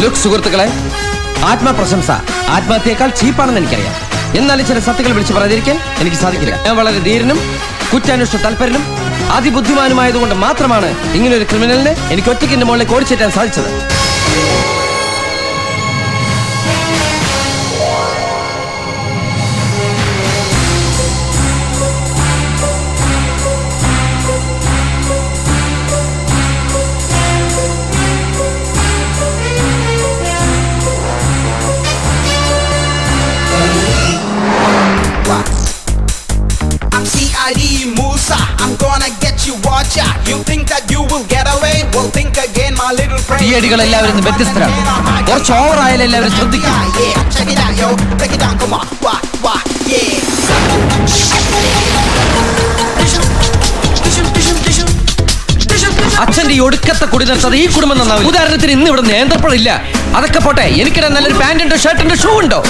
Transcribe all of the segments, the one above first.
Look സുഹൃത്തുക്കളെ, ആത്മപ്രശംസ ആത്മഹത്യയേക്കാൾ ചീപ്പാണെന്ന് എനിക്കറിയാം. എന്നാലും ചില സത്യങ്ങൾ വിളിച്ചു പറയാതിരിക്കാൻ എനിക്ക് സാധിക്കില്ല. ഞാൻ വളരെ ധീരനും കുറ്റാന്വേഷണ തൽപരനും അതിബുദ്ധിമാനുമായതുകൊണ്ട് മാത്രമാണ് ഇങ്ങനൊരു ക്രിമിനലിനെ എനിക്ക് ഒറ്റയ്ക്ക് എന്റെ മുകളിലേക്ക് ഓടിച്ചേറ്റാൻ സാധിച്ചത്. Musa, I'm gonna get you, watch out. You think that you will get away? Well, think again, my little friend. തീയടികൾ എല്ലാവരും വ്യത്യസ്തരാണ്. കുറച്ച് ഓവർ ആയാലും എല്ലാവരും ശ്രദ്ധിക്കും. Check it out, yo. Break it down, come on. Wah, yeah. അച്ഛന്റെ ഈ ഒടുക്കത്തെ കുടി നിർത്തത് ഈ കുടുംബം നന്നാവില്ല. ഉദാഹരണത്തിന് ഇന്ന് ഇവിടെ നേന്ത്രപ്പഴില്ല. അതൊക്കെ പോട്ടെ, എനിക്കിടെ നല്ലൊരു പാന്റുണ്ടോ ഷർട്ടുണ്ടോ ഷൂ ഉണ്ടോ?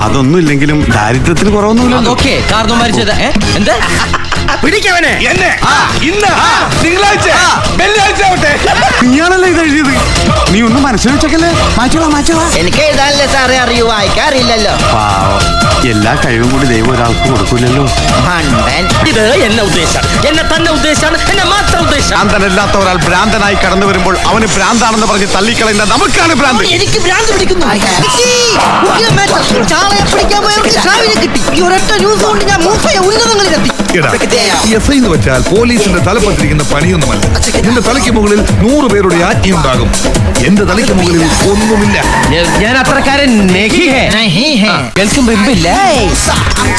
അതൊന്നും ഇല്ലെങ്കിലും ദാരിദ്ര്യത്തിന് കുറവൊന്നുമില്ല. അതൊക്കെ കാരണവന്മാർ ചെയ്ത എന്താ പിടിക്കവനെ എന്നെ ഇന്ന് തിങ്കളാഴ്ച വെള്ളിയാഴ്ച ആവട്ടെ. നീയാണല്ലേ ഇത് എഴുതിയത്? നീ ഒന്നും മനസ്സിൽ വെച്ചേക്കല്ലേ. മാറ്റോളാ. എനിക്ക് എഴുതാനല്ലേ സാറേ അറിയൂ, വായിക്കാറില്ലല്ലോ. എല്ലാ കഴിവും കൂടി ദൈവം ഒരാൾക്ക് കൊടുക്കില്ലല്ലോ. ഇത് എന്നെ ഉദ്ദേശം, എന്നെ തന്നെ ഉദ്ദേശാണ്, എന്നെ മാത്രം ഉദ്ദേശം. ഭ്രാന്തനല്ലാത്ത ഒരാൾ ഭ്രാന്തനായി കടന്നു വരുമ്പോൾ അവന് ഭ്രാന്താണെന്ന് പറഞ്ഞ് തള്ളിക്കളയുന്ന നമുക്കാണ് ഭ്രാന്ത്. എനിക്ക് ഭ്രാന്ത് പിടിക്കുന്നു. ചാളയെ പിടിക്കാൻ പോയവർക്ക് ഷാവിനെ കിട്ടി. ഈ ഒരൊറ്റ ന്യൂസ് കൊണ്ട് ഞാൻ മൂസയെ ഉന്നതങ്ങളിലെത്തി. എസ് ഐ എന്ന് വെച്ചാൽ പോലീസിന്റെ തലപ്പത്തിരിക്കുന്ന പണിയൊന്നുമല്ല. എന്റെ തലയ്ക്ക് മുകളിൽ 100 പേരുടെ ആജ്ഞയുണ്ടാകും. എന്റെ തലയ്ക്ക് മുകളിൽ ഒന്നുമില്ല. ഞാൻ അത്രക്കാരൻ കേൾക്കുമ്പോ ഇമ്പില്ല.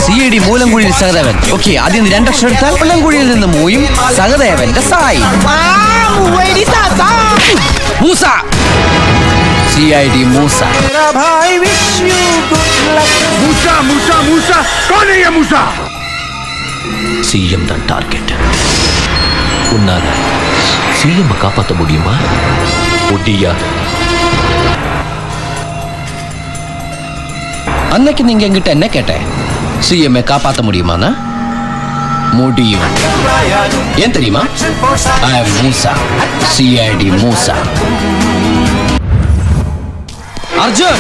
CID മൂലംകുഴിയിൽ സഹദേവൻ. ഓക്കെ, ആദ്യം 2 അക്ഷരം എടുത്താൽ മൂലംകുഴിയിൽ നിന്ന് മൂയും സഹദേവന്റെ സായി. മൂസ, CID മൂസ. CM தான் டார்கெட். உன்னால CM காப்பாற்ற முடியுமா? முடியாது. அன்னைக்கு நீங்க என்கிட்ட என்ன கேட்ட? CM காப்பாற்ற முடியுமானா? முடியும். ஏன் தெரியுமா? I am Musa, CID மூசா. അർജുൻ,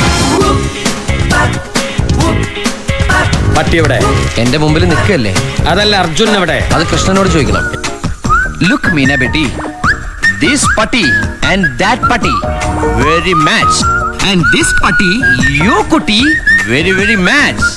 പട്ടി എവിടെ? എന്റെ മുമ്പിൽ നിൽക്കല്ലേ. അതല്ല, അർജുൻ എവിടെ? അത് കൃഷ്ണനോട് ചോദിക്കണം. ലുക്ക് മീന ബേട്ടി, ദിസ് പട്ടി ആൻഡ് ദാറ്റ് പട്ടി വെരി മാച്ച്, ആൻഡ് ദിസ് പട്ടി യു കുട്ടി വെരി വെരി മാച്ച്.